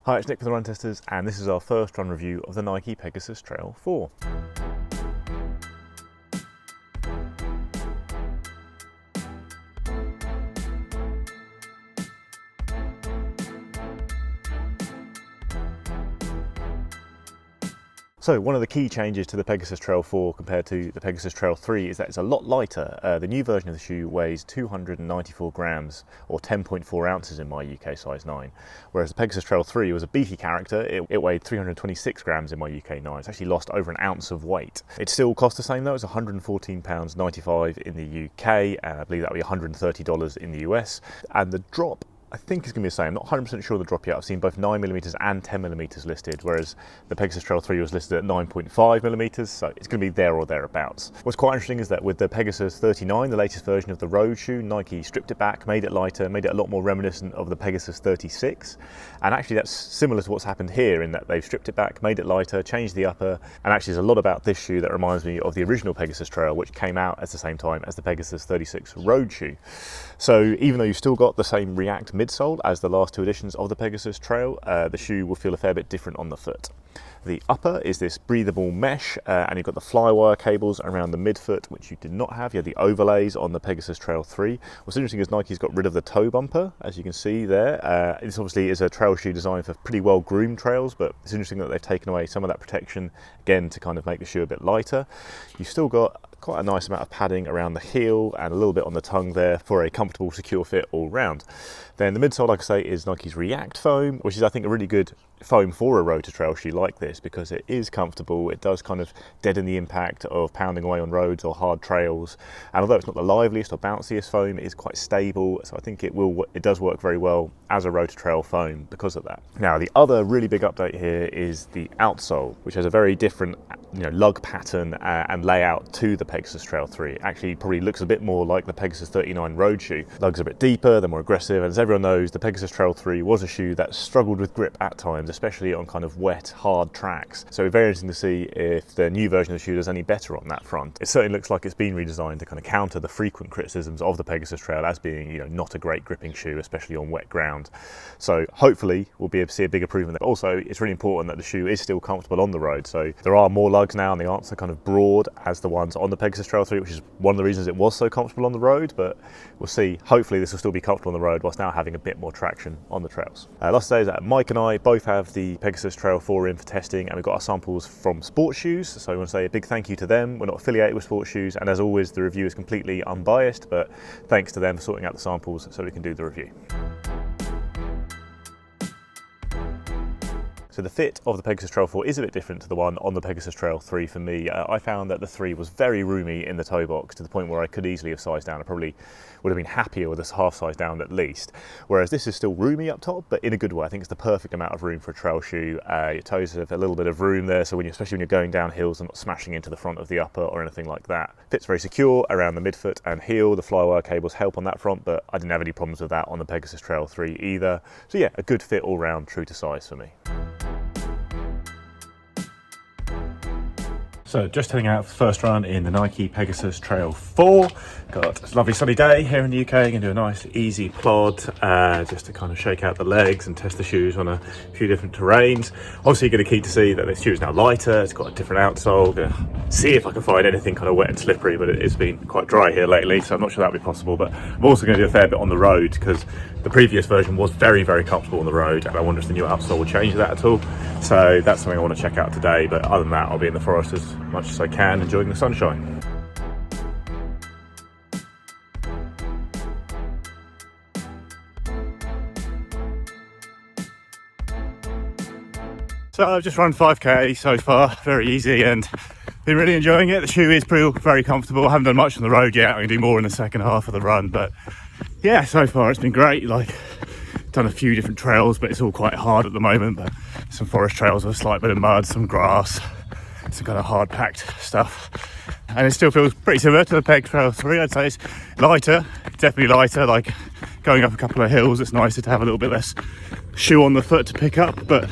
Hi, it's Nick from the Run Testers, and this is our first run review of the Nike Pegasus Trail 4. So one of the key changes to the Pegasus Trail 4 compared to the Pegasus Trail 3 is that it's a lot lighter. The new version of the shoe weighs 294 grams or 10.4 ounces in my UK size 9, whereas the Pegasus Trail 3 was a beefy character. It weighed 326 grams in my UK 9. It's actually lost over an ounce of weight. It still costs the same though. It's £114.95 in the UK, and I believe that would be $130 in the US. And the drop, I think it's going to be the same. I'm not 100% sure of the drop yet. I've seen both 9mm and 10mm listed, whereas the Pegasus Trail 3 was listed at 9.5mm, so it's going to be there or thereabouts. What's quite interesting is that with the Pegasus 39, the latest version of the road shoe, Nike stripped it back, made it lighter, made it a lot more reminiscent of the Pegasus 36. And actually that's similar to what's happened here in that they've stripped it back, made it lighter, changed the upper, and actually there's a lot about this shoe that reminds me of the original Pegasus Trail, which came out at the same time as the Pegasus 36 road shoe. So even though you've still got the same React midsole as the last two editions of the Pegasus Trail, the shoe will feel a fair bit different on the foot. The upper is this breathable mesh, and you've got the flywire cables around the midfoot, which you did not have. You had the overlays on the Pegasus Trail 3. What's interesting is Nike's got rid of the toe bumper, as you can see there. This obviously is a trail shoe designed for pretty well groomed trails, but it's interesting that they've taken away some of that protection, again, to kind of make the shoe a bit lighter. You've still got quite a nice amount of padding around the heel and a little bit on the tongue there for a comfortable, secure fit all round. Then the midsole, like I say, is Nike's React foam, which is I think a really good foam for a road to trail shoe like this because it is comfortable. It does kind of deaden the impact of pounding away on roads or hard trails, and although it's not the liveliest or bounciest foam, it is quite stable, so I think it does work very well as a road to trail foam because of that. Now the other really big update here is the outsole, which has a very different lug pattern and layout to the Pegasus Trail 3. It actually probably looks a bit more like the Pegasus 39 road shoe. Lugs are a bit deeper, they're more aggressive, and as everyone knows, the Pegasus Trail 3 was a shoe that struggled with grip at times, especially on kind of wet, hard tracks. So it's very interesting to see if the new version of the shoe does any better on that front. It certainly looks like it's been redesigned to kind of counter the frequent criticisms of the Pegasus Trail as being, not a great gripping shoe, especially on wet ground. So hopefully we'll be able to see a big improvement there. Also, it's really important that the shoe is still comfortable on the road. So there are more lugs now, and they aren't so kind of broad as the ones on the Pegasus Trail 3, which is one of the reasons it was so comfortable on the road, but we'll see. Hopefully this will still be comfortable on the road whilst now having a bit more traction on the trails. Last to say is that Mike and I both have the Pegasus Trail 4 in for testing, and we've got our samples from Sports Shoes, so I want to say a big thank you to them. We're not affiliated with Sports Shoes, and as always the review is completely unbiased, but thanks to them for sorting out the samples so we can do the review. So the fit of the Pegasus Trail 4 is a bit different to the one on the Pegasus Trail 3 for me. I found that the 3 was very roomy in the toe box to the point where I could easily have sized down. I probably would have been happier with a half size down at least. Whereas this is still roomy up top, but in a good way. I think it's the perfect amount of room for a trail shoe. Your toes have a little bit of room there, so especially when you're going down hills and not smashing into the front of the upper or anything like that. Fits very secure around the midfoot and heel. The flywire cables help on that front, but I didn't have any problems with that on the Pegasus Trail 3 either. So yeah, a good fit all round, true to size for me. So just heading out for the first run in the Nike Pegasus Trail 4. Got a lovely sunny day here in the UK. Going to do a nice easy plod just to kind of shake out the legs and test the shoes on a few different terrains. Obviously you're going to keep to see that this shoe is now lighter. It's got a different outsole. Going to see if I can find anything kind of wet and slippery, but it's been quite dry here lately, so I'm not sure that'll be possible. But I'm also going to do a fair bit on the road because the previous version was very, very comfortable on the road, and I wonder if the new outsole will change that at all. So that's something I want to check out today, but other than that, I'll be in the forest as much as I can, enjoying the sunshine. So I've just run 5k so far, very easy, and been really enjoying it. The shoe is very comfortable. I haven't done much on the road yet. I'm going to do more in the second half of the run, but yeah, so far it's been great. Like, done a few different trails, but it's all quite hard at the moment. But some forest trails with a slight bit of mud, some grass, some kind of hard packed stuff, and it still feels pretty similar to the Peg Trail 3. I'd say it's lighter, definitely lighter. Like going up a couple of hills, it's nicer to have a little bit less shoe on the foot to pick up, but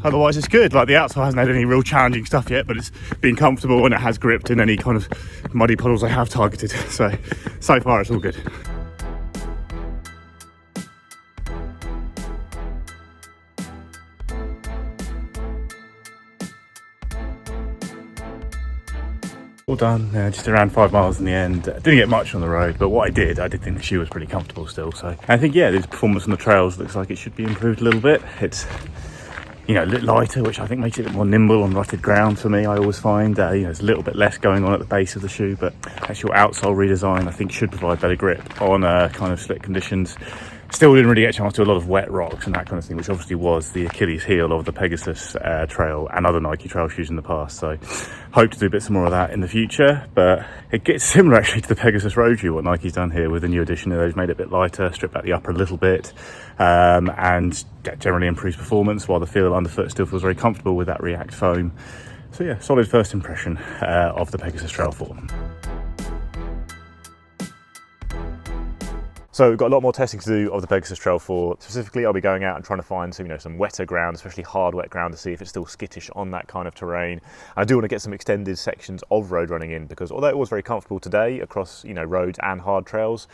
otherwise it's good. Like the outsole hasn't had any real challenging stuff yet, but it's been comfortable and it has gripped in any kind of muddy puddles I have targeted. So far it's all good. All done, just around 5 miles in the end. Didn't get much on the road, but what I did think the shoe was pretty comfortable still. So I think, yeah, the performance on the trails looks like it should be improved a little bit. It's, you know, a little lighter, which I think makes it a bit more nimble on rutted ground for me. I always find, you know, there's a little bit less going on at the base of the shoe, but actual outsole redesign I think should provide better grip on kind of slick conditions. Still didn't really get a chance to do a lot of wet rocks and that kind of thing, which obviously was the Achilles heel of the Pegasus Trail and other Nike Trail shoes in the past. So hope to do bits more of that in the future, but it gets similar actually to the Pegasus Road shoe, what Nike's done here with the new edition. They've made it a bit lighter, stripped back the upper a little bit, and generally improves performance, while the feel underfoot still feels very comfortable with that React foam. So yeah, solid first impression of the Pegasus Trail 4. So we've got a lot more testing to do of the Pegasus Trail 4. Specifically, I'll be going out and trying to find some, some wetter ground, especially hard wet ground, to see if it's still skittish on that kind of terrain. And I do want to get some extended sections of road running in, because although it was very comfortable today across, roads and hard trails,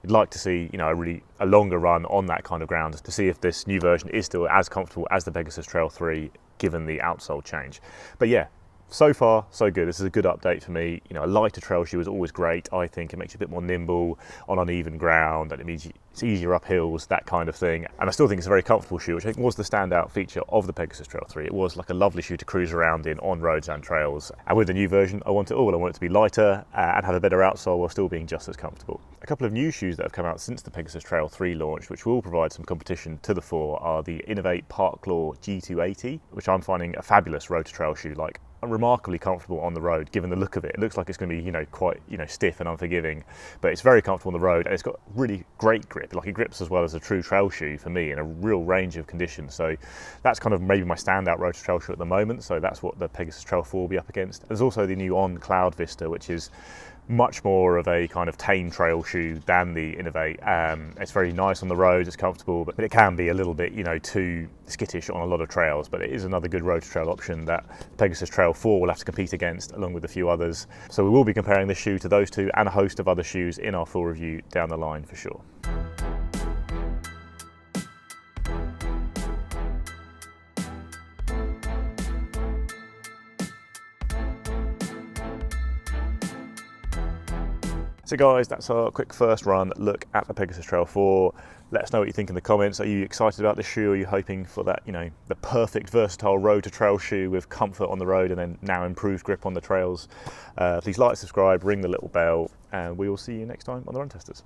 I'd like to see, a longer run on that kind of ground to see if this new version is still as comfortable as the Pegasus Trail 3, given the outsole change. But yeah, so far, so good. This is a good update for me. A lighter trail shoe is always great. I think it makes you a bit more nimble on uneven ground, and it means it's easier up hills, that kind of thing. And I still think it's a very comfortable shoe, which I think was the standout feature of the Pegasus Trail 3. It was like a lovely shoe to cruise around in on roads and trails. And with the new version, I want it all. I want it to be lighter and have a better outsole while still being just as comfortable. A couple of new shoes that have come out since the Pegasus Trail 3 launched, which will provide some competition to the 4, are the Innovate Parklaw G280, which I'm finding a fabulous road to trail shoe. Like, remarkably comfortable on the road, given the look of it. It looks like it's going to be, quite, stiff and unforgiving, but it's very comfortable on the road, and it's got really great grip. Like, it grips as well as a true trail shoe for me in a real range of conditions. So that's kind of maybe my standout road to trail shoe at the moment. So that's what the Pegasus Trail 4 will be up against. There's also the new On Cloud Vista, which is much more of a kind of tame trail shoe than the Innovate. It's very nice on the road, it's comfortable, but it can be a little bit, too skittish on a lot of trails. But it is another good road to trail option that Pegasus Trail 4 will have to compete against, along with a few others. So we will be comparing this shoe to those two and a host of other shoes in our full review down the line for sure. So guys, that's our quick first run look at the Pegasus Trail 4. Let us know what you think in the comments. Are you excited about this shoe? Are you hoping for that, the perfect versatile road to trail shoe with comfort on the road and then now improved grip on the trails? Please like, subscribe, ring the little bell, and we will see you next time on the Run Testers.